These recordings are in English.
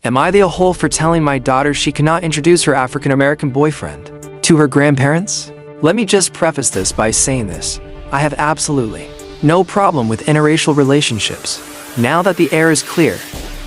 Am I the a-hole for telling my daughter she cannot introduce her African-American boyfriend to her grandparents? Let me just preface this by saying this. I have absolutely no problem with interracial relationships. Now that the air is clear,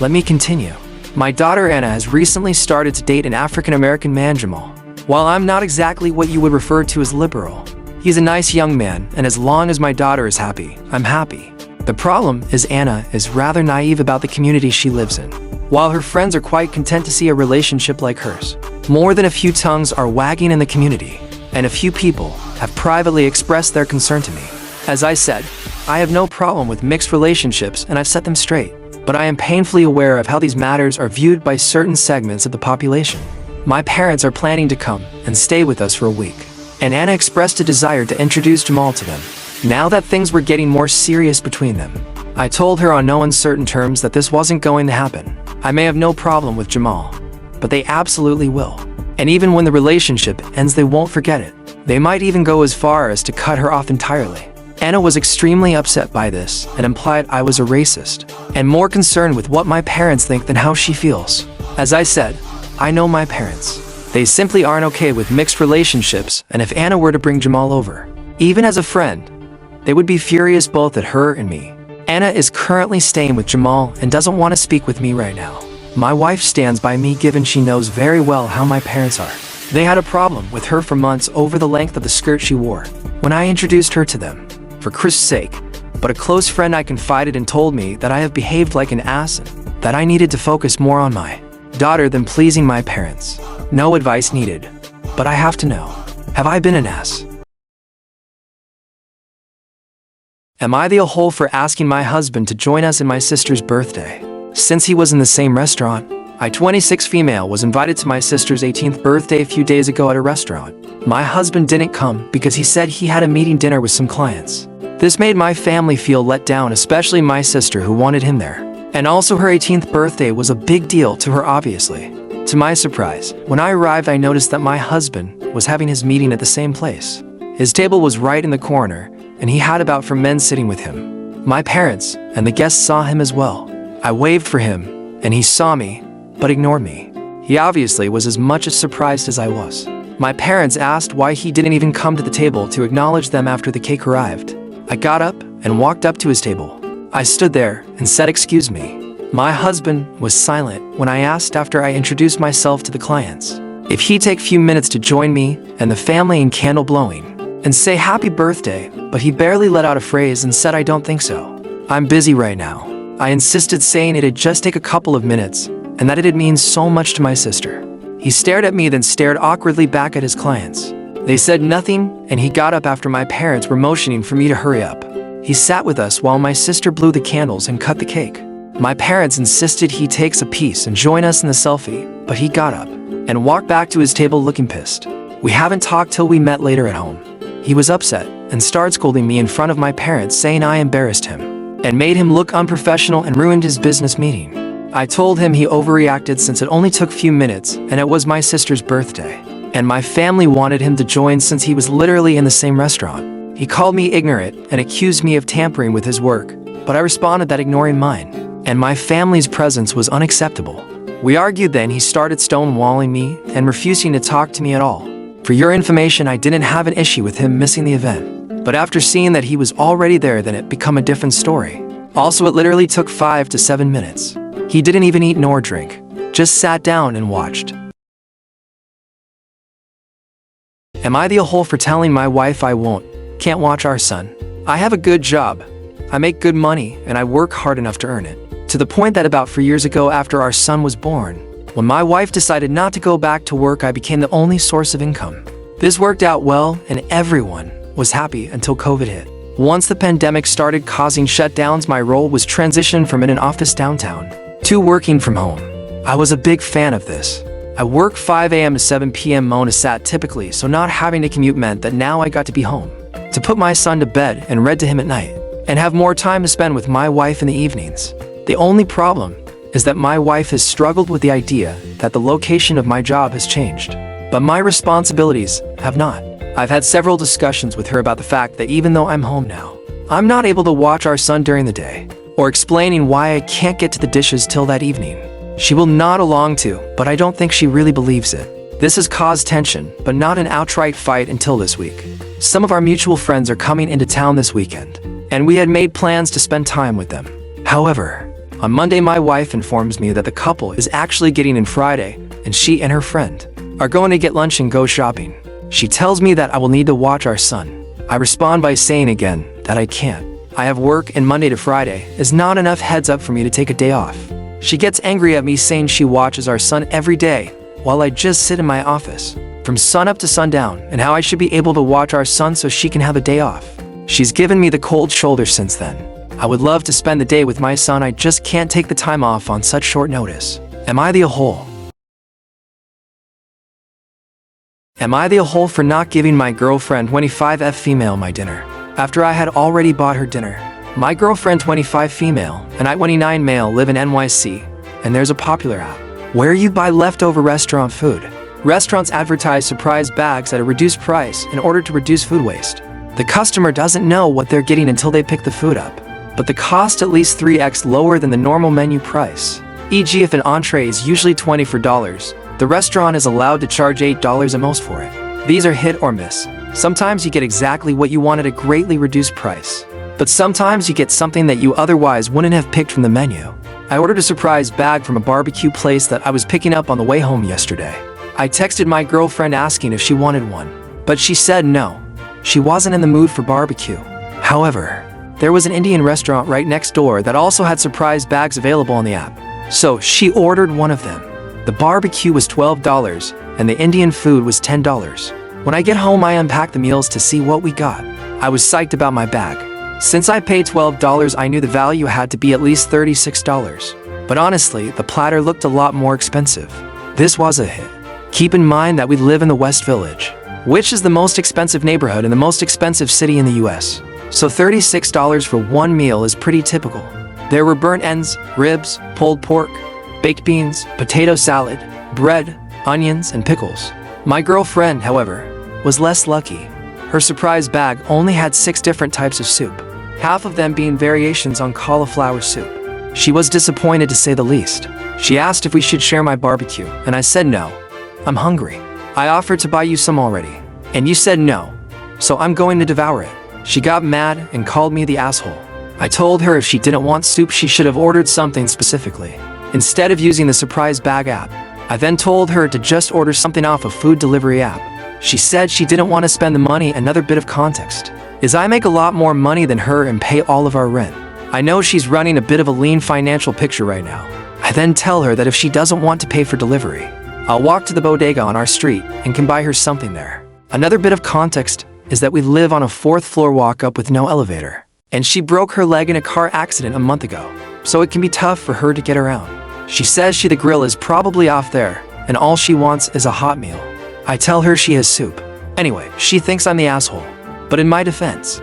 let me continue. My daughter Anna has recently started to date an African-American man, Jamal. While I'm not exactly what you would refer to as liberal, he's a nice young man, and as long as my daughter is happy, I'm happy. The problem is Anna is rather naive about the community she lives in. While her friends are quite content to see a relationship like hers, more than a few tongues are wagging in the community, and a few people have privately expressed their concern to me. As I said, I have no problem with mixed relationships and I've set them straight, but I am painfully aware of how these matters are viewed by certain segments of the population. My parents are planning to come and stay with us for a week, and Anna expressed a desire to introduce Jamal to them. Now that things were getting more serious between them, I told her on no uncertain terms that this wasn't going to happen. I may have no problem with Jamal, but they absolutely will. And even when the relationship ends, they won't forget it. They might even go as far as to cut her off entirely. Anna was extremely upset by this and implied I was a racist, and more concerned with what my parents think than how she feels. As I said, I know my parents. They simply aren't okay with mixed relationships, and if Anna were to bring Jamal over, even as a friend, they would be furious both at her and me. Anna is currently staying with Jamal and doesn't want to speak with me right now. My wife stands by me given she knows very well how my parents are. They had a problem with her for months over the length of the skirt she wore when I introduced her to them, for Chris' sake. But a close friend I confided in told me that I have behaved like an ass and that I needed to focus more on my daughter than pleasing my parents. No advice needed, but I have to know. Have I been an ass? Am I the a-hole for asking my husband to join us in my sister's birthday? Since he was in the same restaurant, I, 26 female, was invited to my sister's 18th birthday a few days ago at a restaurant. My husband didn't come because he said he had a meeting dinner with some clients. This made my family feel let down, especially my sister who wanted him there. And also her 18th birthday was a big deal to her, obviously. To my surprise, when I arrived I noticed that my husband was having his meeting at the same place. His table was right in the corner, and he had about 4 men sitting with him. My parents and the guests saw him as well. I waved for him, and he saw me, but ignored me. He obviously was as much as surprised as I was. My parents asked why he didn't even come to the table to acknowledge them after the cake arrived. I got up and walked up to his table. I stood there and said, "Excuse me." My husband was silent when I asked after I introduced myself to the clients if he'd take a few minutes to join me and the family in candle blowing and say happy birthday, but he barely let out a phrase and said, "I don't think so. I'm busy right now." I insisted, saying it'd just take a couple of minutes and that it'd mean so much to my sister. He stared at me, then stared awkwardly back at his clients. They said nothing, and he got up after my parents were motioning for me to hurry up. He sat with us while my sister blew the candles and cut the cake. My parents insisted he takes a piece and join us in the selfie, but he got up and walked back to his table looking pissed. We haven't talked till we met later at home. He was upset and started scolding me in front of my parents, saying I embarrassed him and made him look unprofessional and ruined his business meeting. I told him he overreacted since it only took a few minutes and it was my sister's birthday, and my family wanted him to join since he was literally in the same restaurant. He called me ignorant and accused me of tampering with his work, but I responded that ignoring mine and my family's presence was unacceptable. We argued, then he started stonewalling me and refusing to talk to me at all. For your information, I didn't have an issue with him missing the event, but after seeing that he was already there, then it became a different story. Also, it literally took 5 to 7 minutes. He didn't even eat nor drink, just sat down and watched. Am I the a-hole for telling my wife I can't watch our son? I have a good job, I make good money, and I work hard enough to earn it. To the point that about 4 years ago, after our son was born, when my wife decided not to go back to work, I became the only source of income. This worked out well and everyone was happy until COVID hit. Once the pandemic started causing shutdowns, my role was transitioned from in an office downtown to working from home. I was a big fan of this. I work 5 a.m. to 7 p.m. monosat typically, so not having to commute meant that now I got to be home to put my son to bed and read to him at night, and have more time to spend with my wife in the evenings. The only problem is that my wife has struggled with the idea that the location of my job has changed, but my responsibilities have not. I've had several discussions with her about the fact that even though I'm home now, I'm not able to watch our son during the day, or explaining why I can't get to the dishes till that evening. She will nod along to, but I don't think she really believes it. This has caused tension, but not an outright fight until this week. Some of our mutual friends are coming into town this weekend, and we had made plans to spend time with them. However, on Monday my wife informs me that the couple is actually getting in Friday, and she and her friend are going to get lunch and go shopping. She tells me that I will need to watch our son. I respond by saying again that I can't. I have work, and Monday to Friday is not enough heads up for me to take a day off. She gets angry at me saying she watches our son every day while I just sit in my office from sunup to sundown, and how I should be able to watch our son so she can have a day off. She's given me the cold shoulder since then. I would love to spend the day with my son, I just can't take the time off on such short notice. Am I the a-hole? Am I the a-hole for not giving my girlfriend 25F female my dinner after I had already bought her dinner? My girlfriend 25 female and I 29 male live in NYC, and there's a popular app where you buy leftover restaurant food. Restaurants advertise surprise bags at a reduced price in order to reduce food waste. The customer doesn't know what they're getting until they pick the food up, but the cost at least 3x lower than the normal menu price. E.g., if an entree is usually $24, the restaurant is allowed to charge $8 at most for it. These are hit or miss. Sometimes you get exactly what you want at a greatly reduced price, but sometimes you get something that you otherwise wouldn't have picked from the menu. I ordered a surprise bag from a barbecue place that I was picking up on the way home yesterday. I texted my girlfriend asking if she wanted one, but she said no. She wasn't in the mood for barbecue. However, there was an Indian restaurant right next door that also had surprise bags available on the app, so she ordered one of them. The barbecue was $12 and the Indian food was $10. When I get home, I unpack the meals to see what we got. I was psyched about my bag. Since I paid $12, I knew the value had to be at least $36. But honestly, the platter looked a lot more expensive. This was a hit. Keep in mind that we live in the West Village, which is the most expensive neighborhood in the most expensive city in the US. So $36 for one meal is pretty typical. There were burnt ends, ribs, pulled pork, baked beans, potato salad, bread, onions, and pickles. My girlfriend, however, was less lucky. Her surprise bag only had 6 different types of soup, half of them being variations on cauliflower soup. She was disappointed, to say the least. She asked if we should share my barbecue, and I said no. I'm hungry. I offered to buy you some already, and you said no, so I'm going to devour it. She got mad and called me the asshole. I told her if she didn't want soup, she should have ordered something specifically, instead of using the surprise bag app. I then told her to just order something off a food delivery app. She said she didn't want to spend the money. Another bit of context is I make a lot more money than her and pay all of our rent. I know she's running a bit of a lean financial picture right now. I then tell her that if she doesn't want to pay for delivery, I'll walk to the bodega on our street and can buy her something there. Another bit of context is that we live on a 4th floor walk-up with no elevator, and she broke her leg in a car accident a month ago, so it can be tough for her to get around. She says the grill is probably off there, and all she wants is a hot meal. I tell her she has soup. Anyway, she thinks I'm the asshole. But in my defense,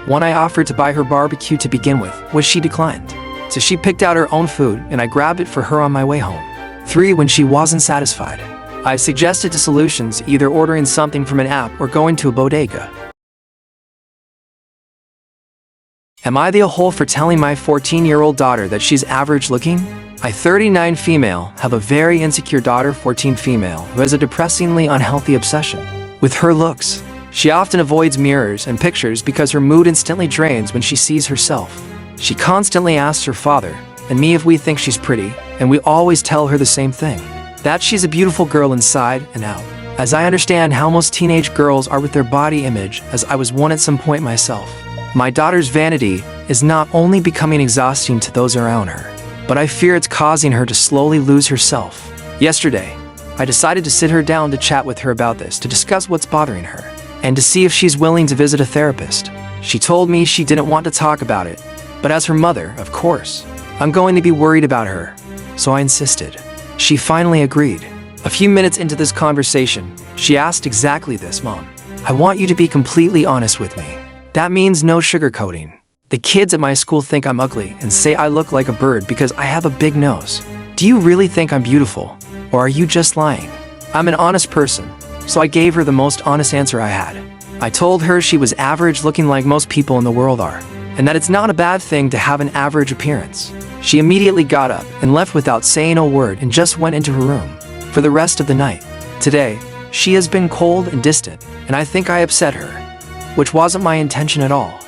one, I offered to buy her barbecue to begin with, which she declined. So she picked out her own food, and I grabbed it for her on my way home. 3, when she wasn't satisfied, I suggested to solutions, either ordering something from an app or going to a bodega. Am I the a-hole for telling my 14-year-old daughter that she's average looking? I 39 female have a very insecure daughter 14 female who has a depressingly unhealthy obsession with her looks. She often avoids mirrors and pictures because her mood instantly drains when she sees herself. She constantly asks her father and me if we think she's pretty, and we always tell her the same thing, that she's a beautiful girl inside and out. As I understand how most teenage girls are with their body image, as I was one at some point myself, my daughter's vanity is not only becoming exhausting to those around her, but I fear it's causing her to slowly lose herself. Yesterday, I decided to sit her down to chat with her about this, to discuss what's bothering her, and to see if she's willing to visit a therapist. She told me she didn't want to talk about it, but as her mother, of course, I'm going to be worried about her, so I insisted. She finally agreed. A few minutes into this conversation, she asked exactly this: Mom, I want you to be completely honest with me. That means no sugarcoating. The kids at my school think I'm ugly and say I look like a bird because I have a big nose. Do you really think I'm beautiful, or are you just lying? I'm an honest person, so I gave her the most honest answer I had. I told her she was average looking like most people in the world are, and that it's not a bad thing to have an average appearance. She immediately got up and left without saying a word and just went into her room for the rest of the night. Today, she has been cold and distant, and I think I upset her, which wasn't my intention at all.